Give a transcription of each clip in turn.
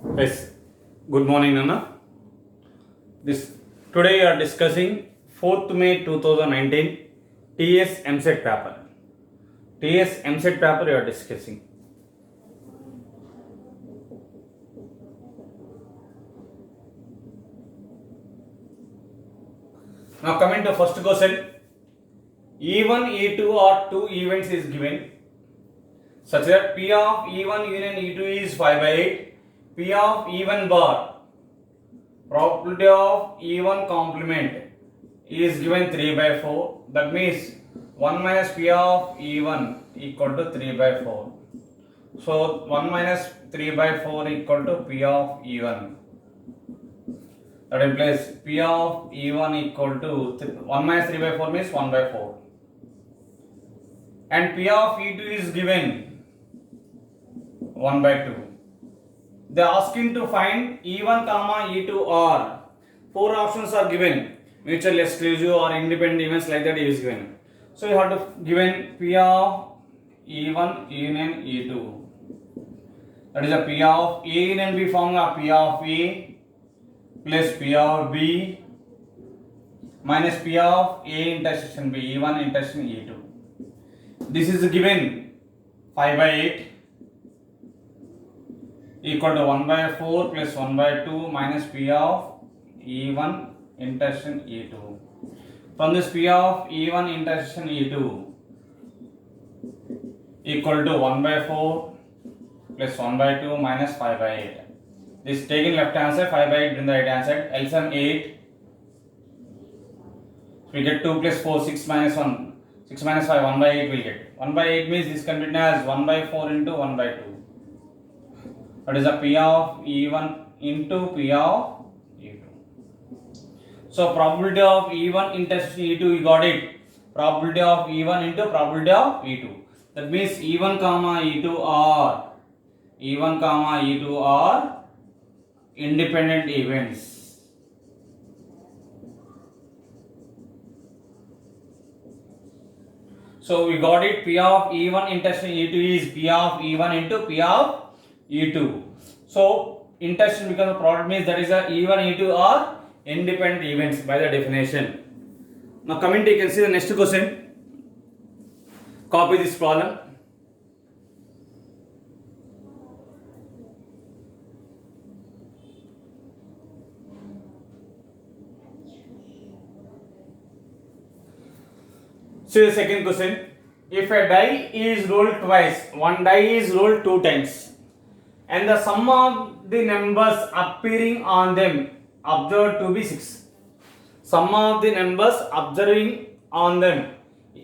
Yes, good morning, Nana. This today we are discussing 4th May 2019 TS MSET paper. TS MSET paper we are discussing. Now coming to first question, E1, E2 or two events is given such that P of E1 union E2 is 5 by 8. P of E1 bar, probability of E1 complement is given 3 by 4. That means 1 minus P of E1 equal to 3 by 4. So 1 minus 3 by 4 equal to P of E1. That implies P of E1 equal to 1 minus 3 by 4 means 1 by 4. And P of E2 is given 1 by 2. They are asking to find E1 comma E2 or 4 options are given, mutually exclusive or independent events like that is given. So you have to given P of E1 union E2. That is a P of A union B formula, P of A plus P of B minus P of A intersection B, E1 intersection E2. This is given 5 by 8 equal to 1 by 4 plus 1 by 2 minus P of E1 intersection E2. From this P of E1 intersection E2 equal to 1 by 4 plus 1 by 2 minus 5 by 8. This taking left hand side, 5 by 8 in the right hand side, LCM 8. So we get 2 plus 4, 6 minus 1, 6 minus 5, 1 by 8 will get. 1 by 8 means this can be written as 1 by 4 into 1 by 2. That is a P of E1 into P of E2. So probability of E1 intersection E2, you got it. Probability of E1 into probability of E2. That means E1 comma E2 are independent events. So we got it. P of E1 intersection E2 is P of E1 into P of E2. So intersection becomes a product means that is a E1 E2 are independent events by the definition. Now coming to, you can see the next question. Copy this problem. See the second question. If a die is rolled twice, one die is rolled 2 times, and the sum of the numbers appearing on them observed to be 6. Sum of the numbers observing on them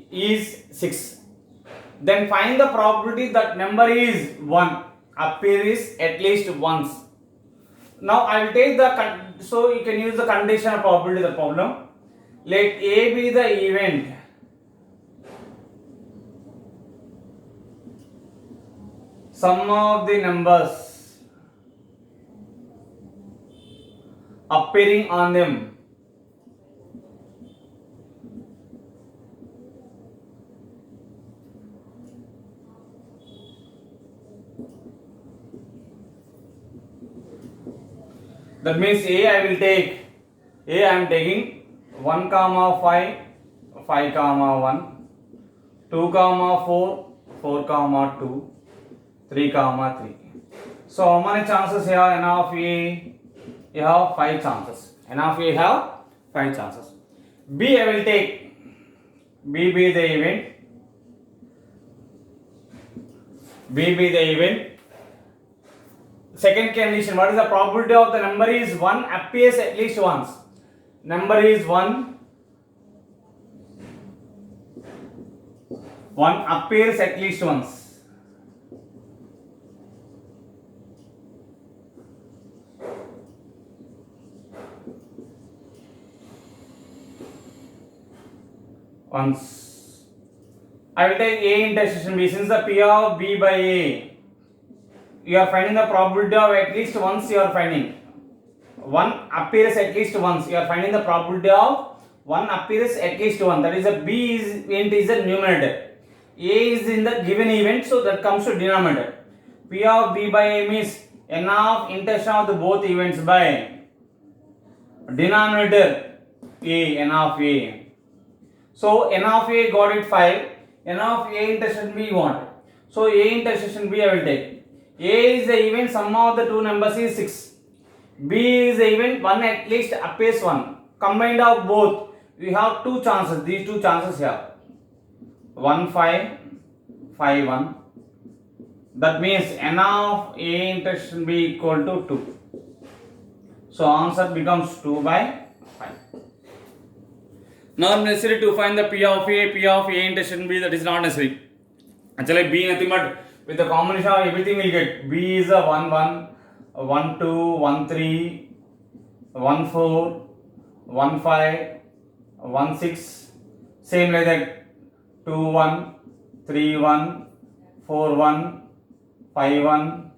is 6. Then find the probability that number is 1 appears at least once. Now I will take the, so you can use the condition of probability of the problem. Let A be the event sum of the numbers appearing on them that means I am taking 1 comma 5, 5 comma 1, 2 comma 4, 4 comma 2, 3 comma 3. So how many chances you have? N of A, you have 5 chances. N of A, you have 5 chances. B I will take. B be the event. B be the event. Second condition, what is the probability of the number is 1 appears at least once. Number is 1 appears at least once. Once. I will take A intersection B. Since the P of B by A, you are finding the probability of at least once you are finding. 1 appears at least once. You are finding the probability of 1 appears at least once. That is a B is the numerator. A is in the given event, so that comes to denominator. P of B by A means n of intersection of the both events by denominator a, n of a. So n of a got it 5, n of a intersection b you want. So a intersection b I will take. A is the event, sum of the two numbers is 6. B is the event, one at least appears 1. Combined of both, we have two chances. These two chances here. 1 5 5 1. That means n of a intersection b equal to 2. So answer becomes 2 by 5. Not necessary to find the p of a, p of a intersection b. That is not necessary. Actually, b nothing but with the combination of everything we get. B is a 1 1, 1 2, 1 3, 1 4, 1 5, 1 6. Same like that. 2 1, 3 1, 4 1, 5 1,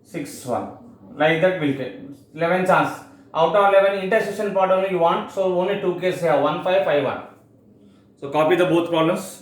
6 1. Like that we'll get 11 chance. Out of 11 intersection part only you want, so only 2 cases here, 1 5 5 1. So copy the both problems.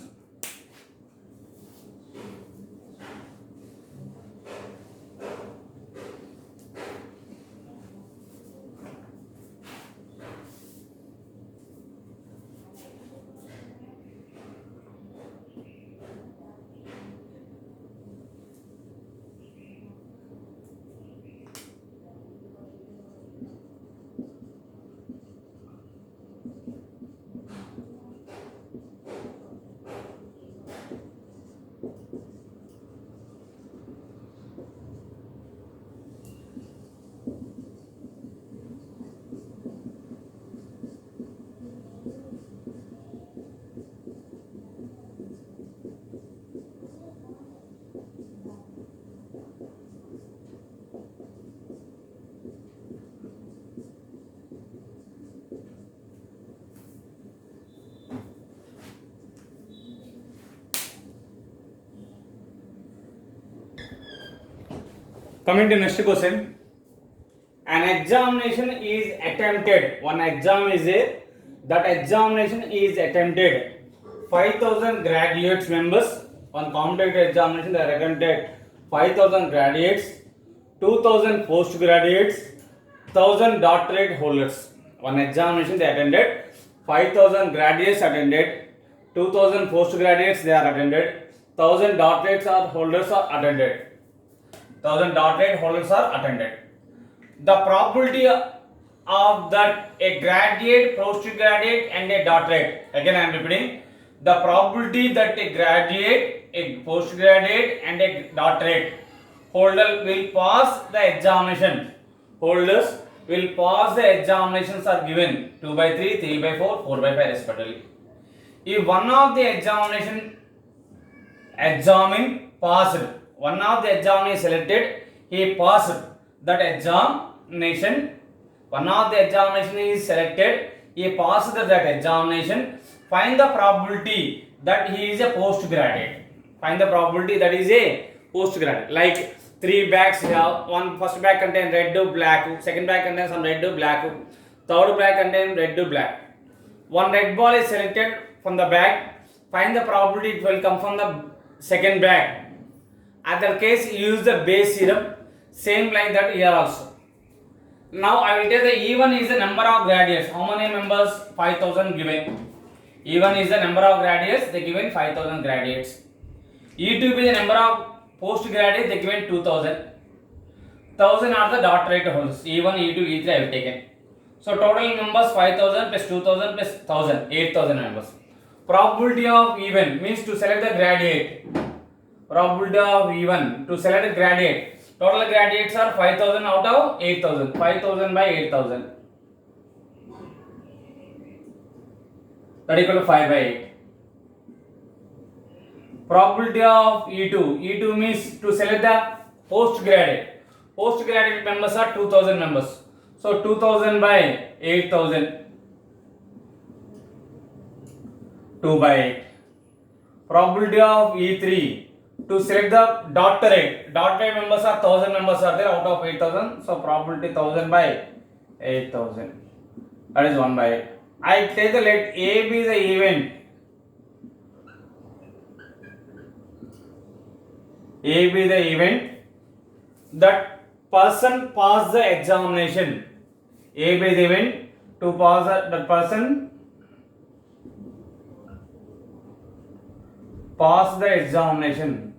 Coming to next question. An examination is attempted. One exam is there. That examination is attempted. 5,000 graduates members. One competitive examination they are attempted. 5,000 graduates, 2,000 postgraduates, 1,000 doctorate holders. One examination they attended. 5,000 graduates attended. 2,000 postgraduates they are attended. 1,000 doctorates or holders are attended. 1,000 doctorate holders are attended. The probability of that a graduate, postgraduate and a doctorate. Again I am repeating. The probability that a graduate, a postgraduate and a doctorate holder will pass the examination. Holders will pass the examinations are given 2 by 3, 3 by 4, 4 by 5 respectively. If one of the examination passed, one of the examiner is selected, he passed that examination. One of the examination is selected, he passed that examination. Find the probability that he is a postgraduate. Find the probability that is a postgraduate. Like 3 bags here, one first bag contains red to black, second bag contains some red to black, third bag contains red to black. One red ball is selected from the bag. Find the probability it will come from the second bag. Other case, use the base serum. Same like that here also. Now I will tell the E1 is the number of graduates. How many members? 5,000 given. E1 is the number of graduates. They given 5,000 graduates. E2 is the number of postgraduates. They given 2,000. 1,000 are the doctorate holders. E1, E2, E3 I have taken. So total numbers 5,000 plus 2,000 plus 1,000, 8,000 members. Probability of E1 means to select the graduate. Probability of E1 to select a graduate. Total graduates are 5,000 out of 8,000. 5,000 by 8,000. That equal to 5 by 8. Probability of E2. E2 means to select the postgraduate. Postgraduate members are 2,000 members. So 2,000 by 8,000. 2 by 8. Probability of E3. To select the doctorate. Doctorate members are 1,000 members are there out of 8,000. So probability 1,000 by 8,000. That is 1 by 8. I take the let A be the event. A be the event that person pass the examination. A by the event to pass the person pass the examination.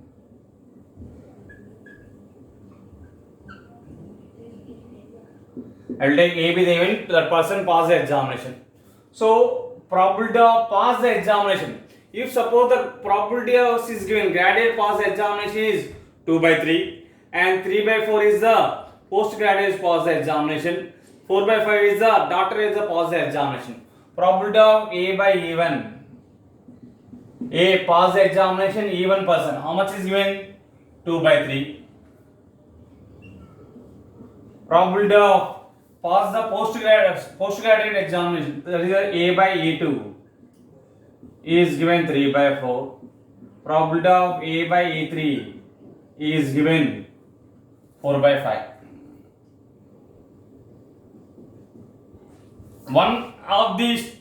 I will take A by the event that person pass the examination. So probability of pass the examination. If suppose the probability of is given graduate pass the examination is 2 by 3 and 3 by 4 is the postgraduate pass the examination. 4 by 5 is the doctorate pass the examination. Probability of A by even. A pass the examination even person. How much is given? 2 by 3. Probability of pass the postgraduate examination, that is A by E2 is given 3 by 4. Probability of A by E3 is given 4 by 5. One of these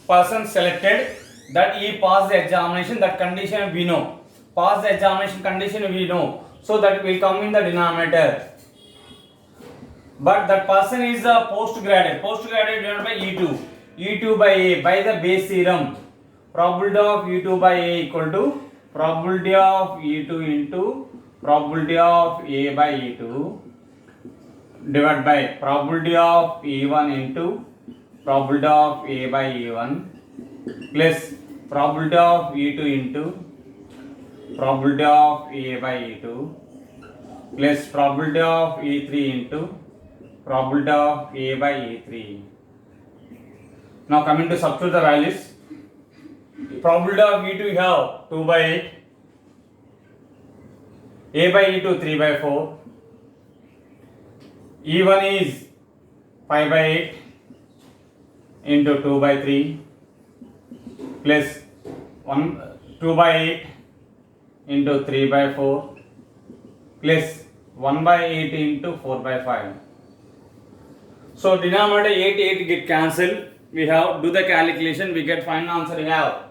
persons selected that he passed the examination, that condition we know. Pass the examination condition we know. So that will come in the denominator. But that person is a postgraduate. Postgraduate divided by E2. E2 by A by the base theorem. Probability of E2 by A equal to probability of E2 into probability of A by E2 divided by probability of E1 into probability of A by E1 plus probability of E2 into probability of A by E2 plus probability of E3 into probability of A by E3. Now coming to substitute the values. Probability of E2 you have 2 by 8. A by E2 3 by 4. E1 is 5 by 8 into 2 by 3 plus 2 by 8 into 3 by 4 plus 1 by 8 into 4 by 5. So denominator 8 get cancelled. We have do the calculation. We get final answer. We have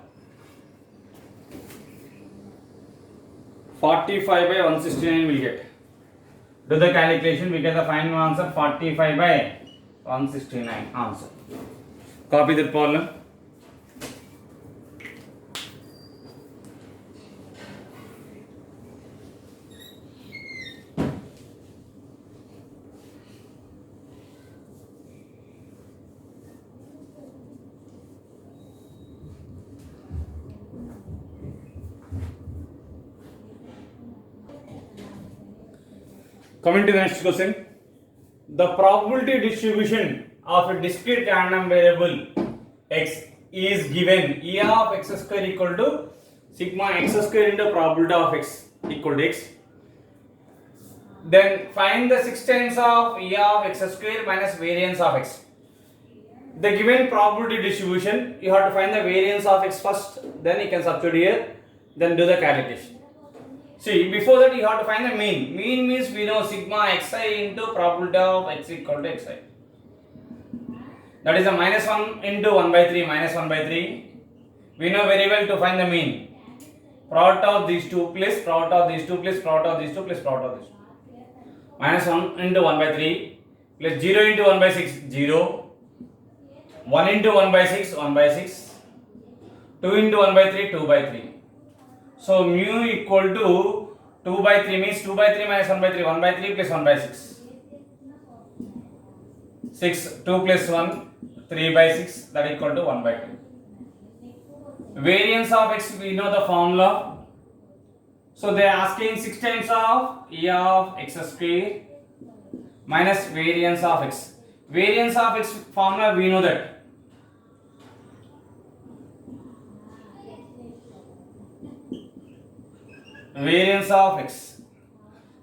45 by 169 will get. Do the calculation. We get the final answer 45 by 169 answer. Copy that problem. Coming to the next question. The probability distribution of a discrete random variable x is given. E of x square equal to sigma x square into probability of x equal to x. Then find the 6 times of E of x square minus variance of x. The given probability distribution, you have to find the variance of x first, then you can substitute here, then do the calculation. See, before that you have to find the mean. Mean means we know sigma xi into probability of x equal to xi. That is a minus 1 into 1 by 3 minus 1 by 3. We know very well to find the mean. Product of these two plus product of these two plus product of these two plus product of these two. Minus 1 into 1 by 3 plus 0 into 1 by 6 0. 1 into 1 by 6 1 by 6. 2 into 1 by 3 2 by 3. So mu equal to 2 by 3 means 2 by 3 minus 1 by 3 1 by 3 plus 1 by 6. 6 2 plus 1 3 by 6 that equal to 1 by 2. Variance of x we know the formula. So they are asking 6 times of E of x square minus variance of x. Variance of x formula we know that. Variance of x.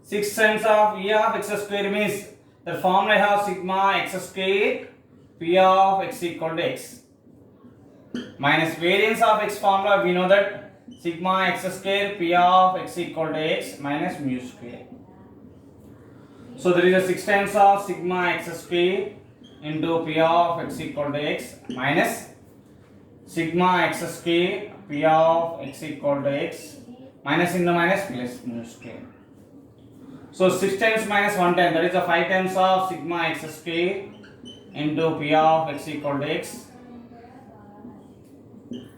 6 times of E of x square means the formula I have sigma x square P of x equal to x. Minus variance of x formula we know that sigma x square P of x equal to x minus mu square. So there is a 6 times of sigma x square into P of x equal to x minus sigma x square P of x equal to x minus in the minus plus mu square. So 6 times minus 1 time, that is the 5 times of sigma x square into p of x equal to x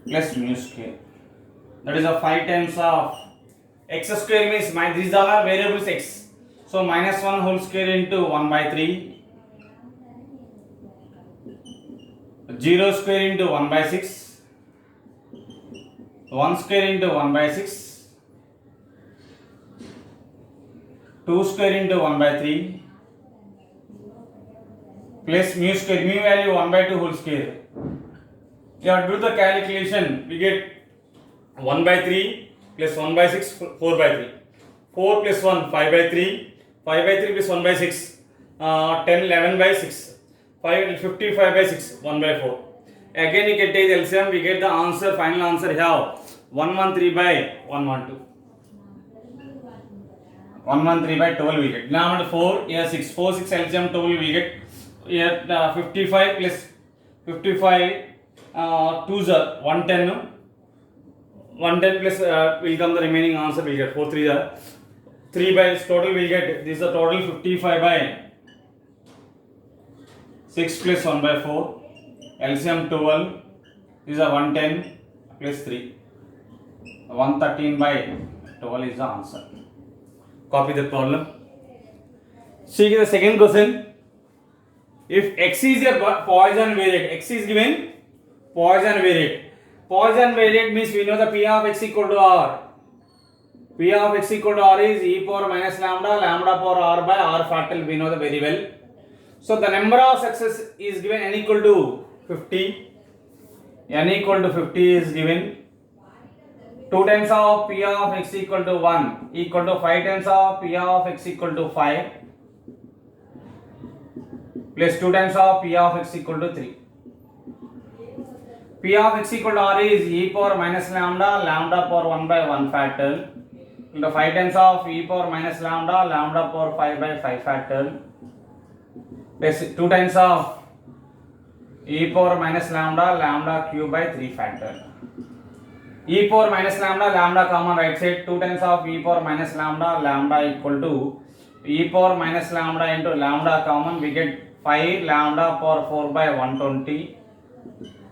plus mu square. That is the 5 times of x square means these are variables x. So minus 1 whole square into 1 by 3, 0 square into 1 by 6, 1 square into 1 by 6, 2 square into 1 by 3 plus mu square, mu value 1 by 2 whole square. You have to do the calculation. We get 1 by 3 plus 1 by 6, 4 by 3. 4 plus 1, 5 by 3. 5 by 3 plus 1 by 6, 10, 11 by 6. 5, 55 by 6, 1 by 4. Again you can take the LCM, we get the answer, final answer here. 113 by 112. 113 by 12 we get. Now 4, here 6. 4, 6 LCM 12 we get. Here 55 plus 55, 2s are 110. 110 plus will come the remaining answer will get 4 3 are 3 by total will get, this is the total 55 by 6 plus 1 by 4, LCM 12, this is a 110 plus 3, 113 by 12 is the answer. Copy the problem. See the second question. If x is a Poisson variate, x is given Poisson variate. Poisson variate means we know the p of x equal to r. P of x equal to r is e power minus lambda, lambda power r by r factorial, we know the very well. So the number of success is given n equal to 50. N equal to 50 is given. 2 times of p of x equal to 1 equal to 5 times of p of x equal to 5 plus 2 times of p of x equal to 3. P of x equal to r is e power minus lambda, lambda power 1 by 1 factorial into 5 times of e power minus lambda, lambda power 5 by 5 factorial plus 2 times of e power minus lambda, lambda cube by 3 factorial. E power minus lambda, lambda common right side, 2 times of e power minus lambda, lambda equal to e power minus lambda into lambda common, we get 5 lambda power 4 by 120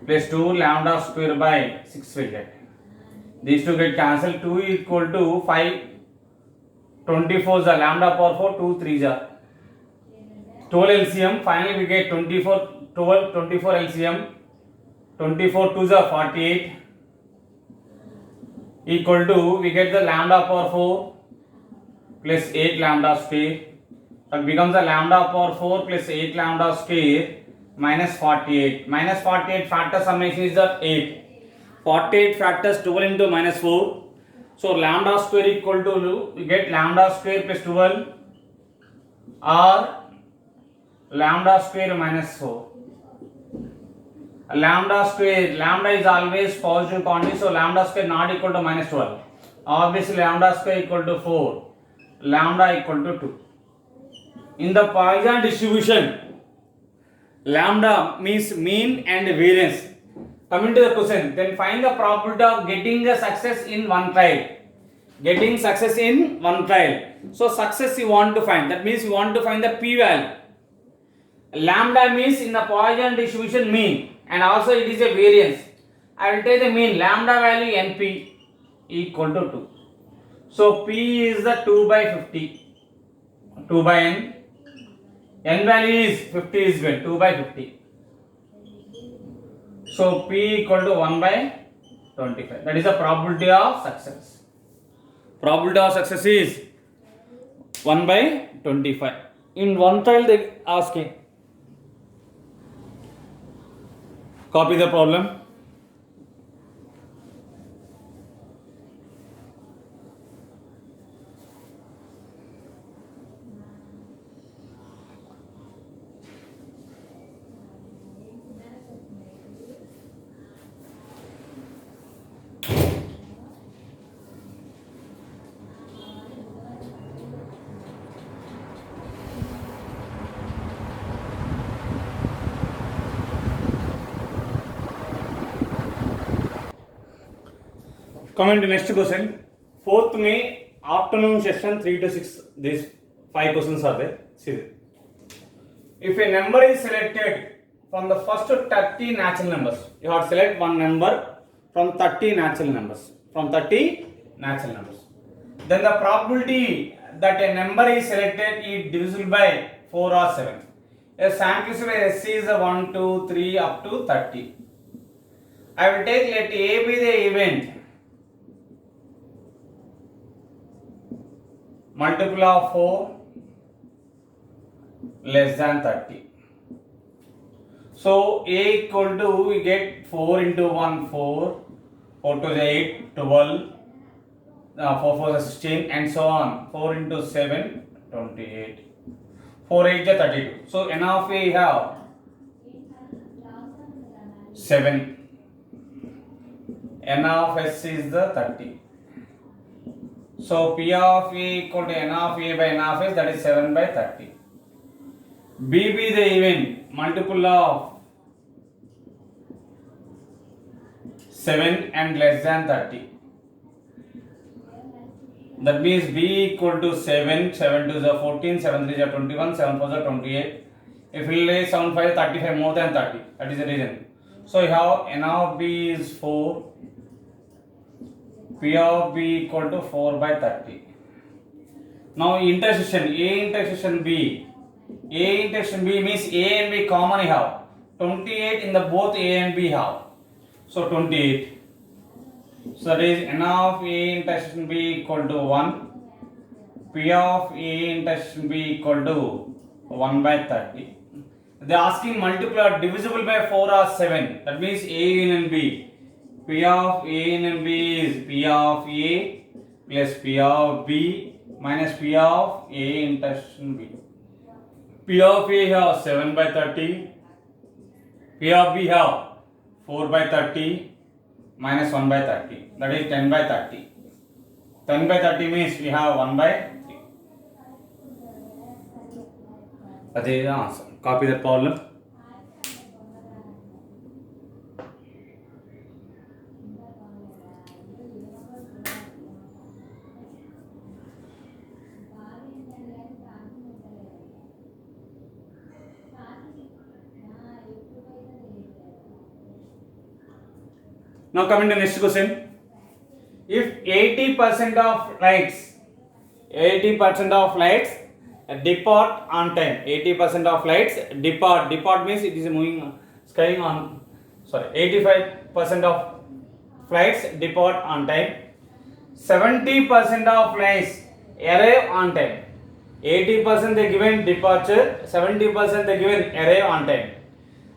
plus 2 lambda square by 6 will get. These two get cancelled. 2 equal to 5, 24 is the lambda power 4, 2 3 is the 12 LCM. Finally we get 24, 12, 24 LCM. 24 2 is the 48 equal to, we get the lambda power 4 plus 8 lambda square. That becomes the lambda power 4 plus 8 lambda square minus 48. Minus 48 factor summation is the 8. 48 factors 12 into minus 4. So lambda square equal to, we get lambda square plus 12 or lambda square minus 4. Lambda square, lambda is always positive quantity, so lambda square not equal to minus 12. Obviously lambda square equal to 4. Lambda equal to 2. In the Poisson distribution, lambda means mean and variance. Coming to the question, then find the probability of getting a success in one trial. Getting success in one trial. So success you want to find. That means you want to find the p value. Lambda means in the Poisson distribution mean, and also it is a variance. I will take the mean. Lambda value np equal to 2. So p is the 2 by 50. 2 by n. N value is 50 is given, 2 by 50. So p equal to 1 by 25. That is the probability of success. Probability of success is 1 by 25. In one trial they asking. Copy the problem. Coming to next question. 4th May afternoon session 3 to 6. This 5 questions are there. See, if a number is selected from the first 30 natural numbers, you have to select one number from 30 natural numbers. From 30 natural numbers. Then the probability that a number is selected is divisible by 4 or 7. A sample size is 1, 2, 3 up to 30. I will take, let A be the event, multiple of 4 less than 30. So A equal to, we get 4 into 1, 4, 4 to the 8, 12, 4 4 the 16 and so on. 4 into 7, 28. 4 8 is 32. So N of A have 7. N of S is the 30. So P of A equal to N of A by N of S, that is 7 by 30. B be the event, multiple of 7 and less than 30. That means B equal to 7, 7 to the 14, 7 3 is 21, 7 4 is 28. If we lay 7 5 35, more than 30, that is the reason. So you have N of B is 4, P of B equal to 4 by 30. Now intersection, A intersection B. A intersection B means A and B common you have. 28 in the both A and B have. So 28. So that is N of A intersection B equal to 1. P of A intersection B equal to 1 by 30. They are asking multiple or divisible by 4 or 7. That means A union B. P of A union B is P of A plus P of B minus P of A intersection B. P of A have 7 by 30. P of B have 4 by 30 minus 1 by 30. That is 10 by 30. 10 by 30 means we have 1 by 3. That is the answer. Copy that problem. Now coming to next question. If 80% of lights depart on time, 80% of lights depart means it is moving, skying on, 85% of flights depart on time, 70% of flights arrive on time. 80% they given departure, 70% they given arrive on time.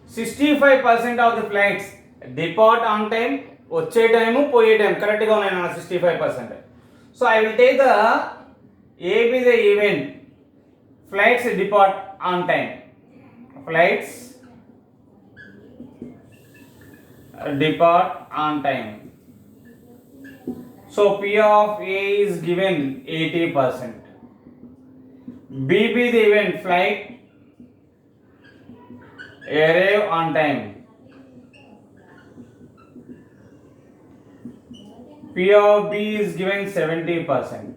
65% of the flights depart on time, వచ్చే time పోయే time కరెక్ట్గా ఉన్నాయి నా 65%. So I will take the A be the event flights depart on time. Flights depart on time. So P of A is given 80%. B be the event flight arrive on time. P of B is given 70%.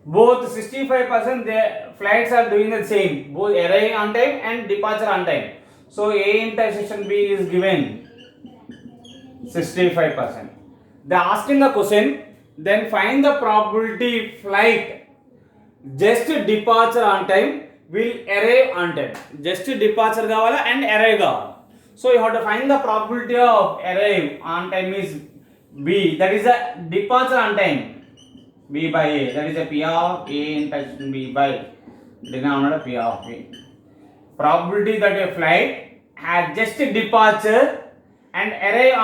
Both 65% the flights are doing the same. Both arrive on time and departure on time. So A intersection B is given 65%. They are asking the question, then find the probability flight just departure on time will arrive on time. Just departure kavala and arrive kavala. So you have to find the probability of arrive on time is B, that is a departure on time, B by A, that is a P of A intersection B by denominator P of A. Probability that a flight has just departure and arrive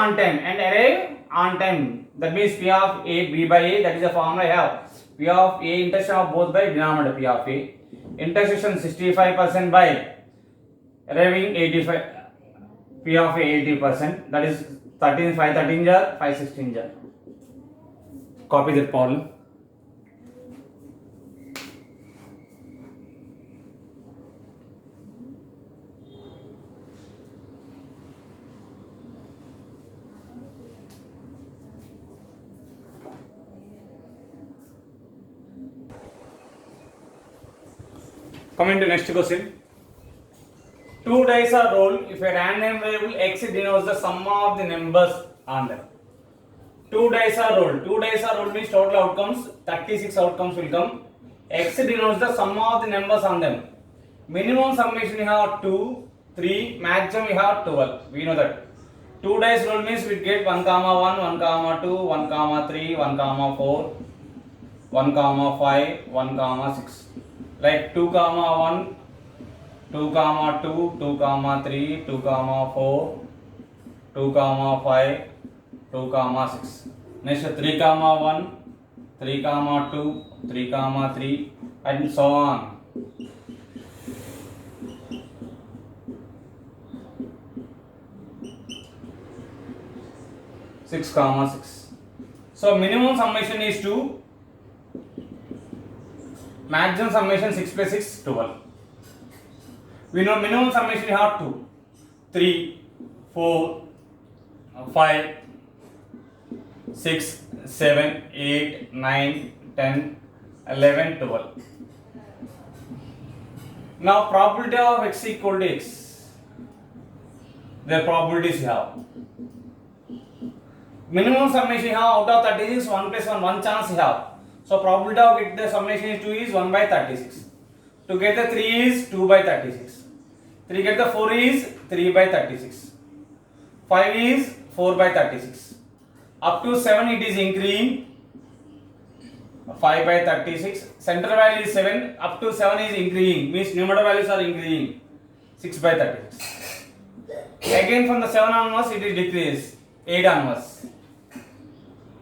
on time, that means P of A B by A, that is the formula I have. P of A intersection of both by denominator P of A, intersection 65% by arriving 85, P of A 80%, that is 13 5 13 jar 5 16 jar. Copy that problem. Coming to next question. Two dice are rolled. If a random variable x denotes the sum of the numbers on them. Two dice are rolled. Two dice are rolled means total outcomes 36 outcomes will come. X denotes the sum of the numbers on them. Minimum summation you have 2, 3, maximum you have 12. We know that. Two dice roll means we get 1, 1, 1, 2, 1, 3, 1, 4, 1, 5, 1, 6. Like 2, 1, 2, 2, 2, 3, 2, 4, 2, 5, 2, 6. Next 3, 1, 3, 2, 3, 3, and so on. Six, 6. So minimum summation is 2. Maximum summation 6 plus 6, 12. We know minimum summation you have 2, 3, 4, 5, 6, 7, 8, 9, 10, 11, 12. Now probability of x equal to x. Their probabilities you have. Minimum summation you have out of 36, 1 plus 1 chance you have. So probability of get the summation is 2 is 1 by 36. To get the 3 is 2 by 36. 3 get the 4 is 3 by 36. 5 is 4 by 36. Up to 7 it is increasing. 5 by 36. Center value is 7. Up to 7 is increasing. Means numerator values are increasing. 6 by 36. Again from the 7 onwards it is decreased. 8 onwards.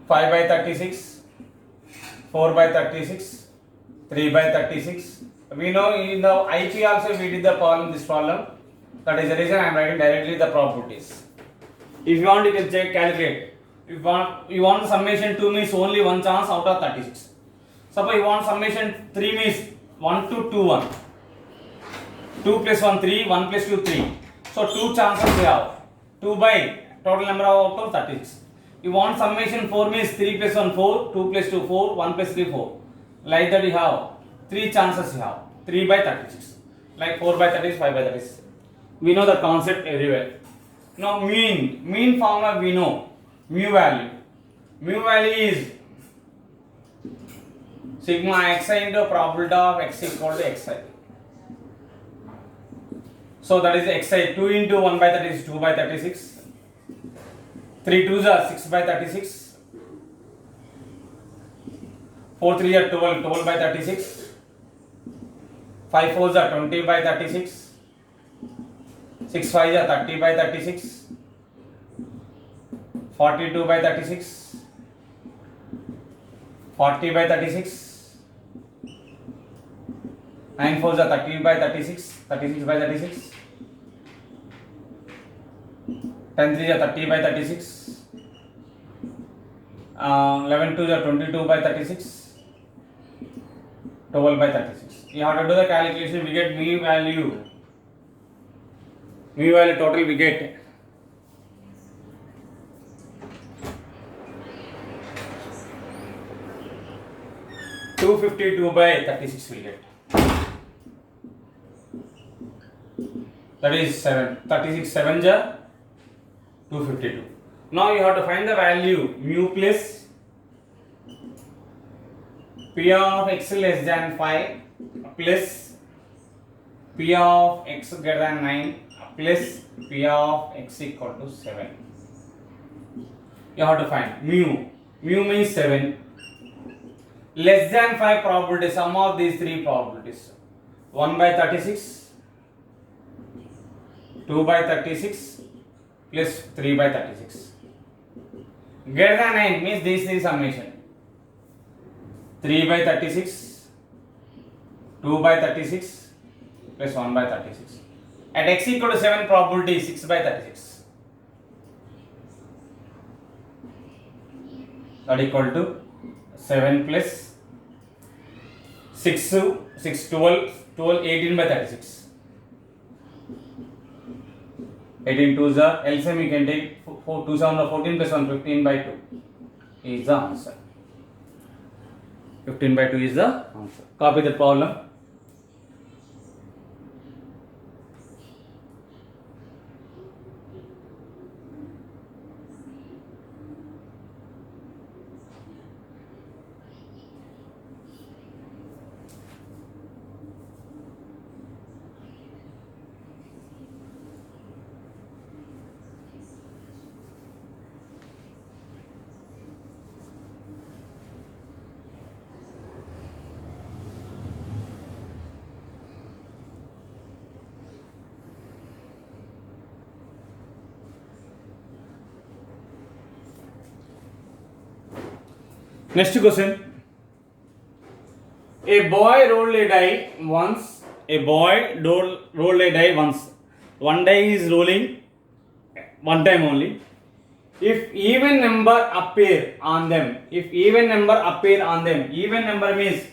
5 by 36. 4 by 36. 3 by 36. We know in the IP also we did the problem, this problem. That is the reason I am writing directly the properties. If you want, you can check, calculate. If you want summation 2 means only one chance out of 36. Suppose you want summation 3 means 1 to 2, 1. 2 plus 1, 3, 1 plus 2, 3. So 2 chances we have. 2 by total number of outcomes 36. You want summation 4 means 3 plus 1, 4, 2 plus 2, 4, 1 plus 3, 4. Like that you have 3 chances you have. 3 by 36. Like 4 by 36, 5 by 36. We know the concept everywhere. Now mean formula we know. Mu value. Mu value is sigma xi into probability of x equal to xi. So that is xi. 2 into 1 by 30 is 2 by 36. 3 2s are 6 by 36. 4 3 are 12, 12 by 36. 5 4s are 20 by 36. 6 5s are 30 by 36. 42 by 36. 40 by 36. 9 4s are 30 by 36. 36 by 36. 10 3s are 30 by 36. 11 2s are 22 by 36. 12 by 36. You have to do the calculation. We get mu value. Mu value total we get 252 by 36 we get. That is 7. 36 7s are 252. Now you have to find the value mu plus p of x less than 5 plus p of x greater than 9 plus p of x equal to 7. You have to find mu. Mu means 7. Less than 5 probability, sum of these 3 probabilities. 1 by 36, 2 by 36 plus 3 by 36. Greater than 9 means these 3 summation. 3 by 36, 2 by 36 plus 1 by 36. At x equal to 7 probability 6 by 36. That equal to 7 plus 6 12 12 18 by 36. 18 2s are LCM you can take 4 2 7 14 plus 1 15 by 2 is the answer. 15 by 2 is the answer. Copy the problem. Next question. A boy rolled a die once. A boy rolled a die once. One die is rolling one time only. If even number appear on them, even number means,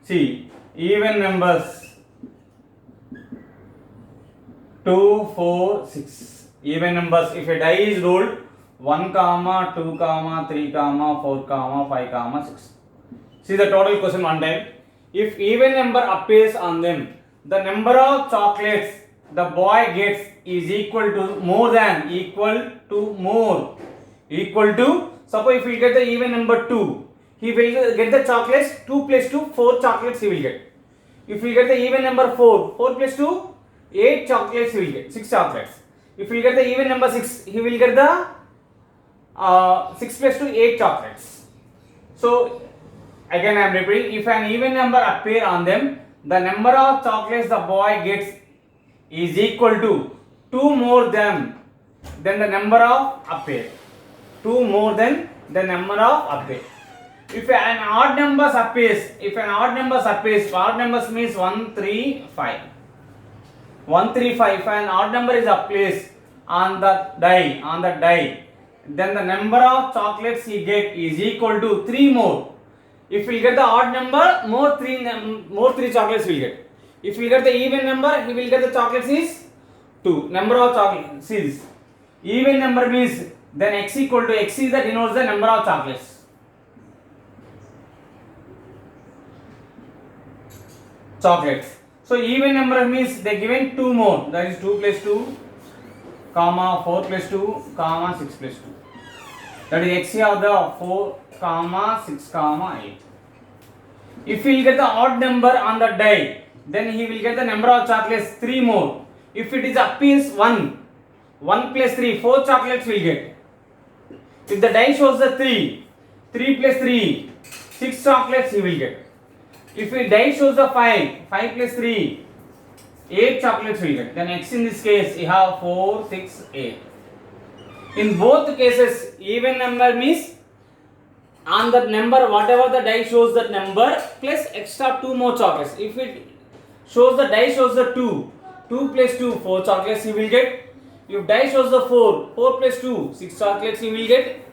see, even numbers 2, 4, 6. Even numbers, if a die is rolled 1, 2, 3, 4, 5, 6. See the total question one time. If even number appears on them, the number of chocolates the boy gets is equal to suppose if he get the even number 2, he will get the chocolates 2 plus 2, 4 chocolates he will get. If he get the even number 4, 4 plus 2, 8 chocolates he will get, 6 chocolates. If he get the even number 6, he will get the 6 plus 2, 8 chocolates. So again I am repeating, if an even number appear on them, the number of chocolates the boy gets is equal to 2 more than the number of appear. 2 more than the number of appear. If an odd numbers appears, odd numbers means 1, 3, 5. 1, 3, 5. If an odd number is appears on the die, then the number of chocolates he get is equal to 3 more. If we get the odd number, more 3 chocolates will get. If we get the even number, he will get the chocolates is 2. Number of chocolates. See this. Even number means then x is that denotes the number of chocolates. So even number means they given 2 more. That is 2 plus 2, 4 plus 2, 6 plus 2. That is x of the 4, 6, 8. If he will get the odd number on the die, then he will get the number of chocolates 3 more. If it is appears 1 plus 3, 4 chocolates will get. If the die shows the 3 plus 3, 6 chocolates he will get. If the die shows the 5 plus 3, 8 chocolates will get. Then x in this case you have 4, 6, 8. In both cases, even number means on that number, whatever the die shows that number plus extra 2 more chocolates. If it shows the die shows the 2 plus 2, 4 chocolates he will get. If die shows the 4 plus 2, 6 chocolates he will get.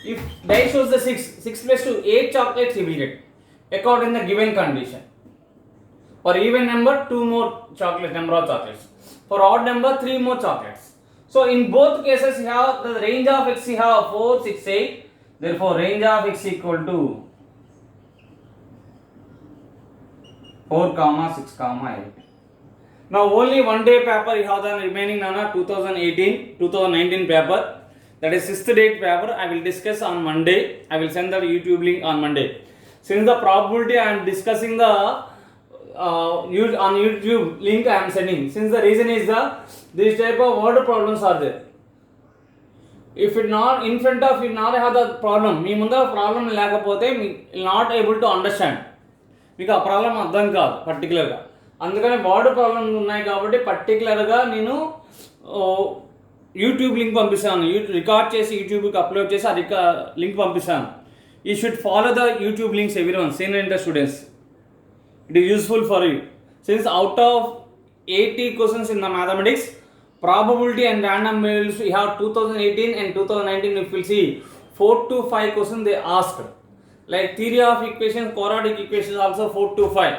If die shows the 6 plus 2, 8 chocolates he will get, according to the given condition. For even number, 2 more chocolates, number of chocolates. For odd number, 3 more chocolates. So in both cases you have the range of x, you have 4, 6, 8. Therefore range of x equal to 4, 6, 8. Now only one day paper you have the remaining 2019 paper. That is 6th date paper. I will discuss on Monday. I will send the YouTube link on Monday. Since the probability I am discussing the on YouTube link I am sending. Since the reason is this type of word problems are there. If it not in front of you not have the problem, మీ ముందర problem లేకపోతే not able to understand. మీకు ఆ problem అర్థం కాదు పర్టికులర్గా. అందుకని word problem ఉన్నాయి కాబట్టి పర్టికులర్గా నేను యూట్యూబ్ లింక్ పంపిస్తాను. రికార్డ్ చేసి యూట్యూబ్కి అప్లోడ్ చేసి అది లింక్ పంపిస్తాను. You should follow the YouTube links everyone, senior inter students. It is useful for you. Since out of 80 questions in the mathematics, probability and random variables we have 2018 and 2019 if we see 4 to 5 questions they asked. Like theory of equations, quadratic equations also 4 to 5.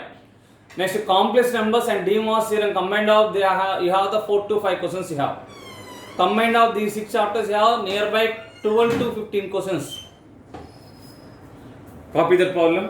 Next complex numbers and De Morgan's theorem combined of you have the 4 to 5 questions you have. Combined of these 6 chapters you have nearby 12 to 15 questions. Copy that problem.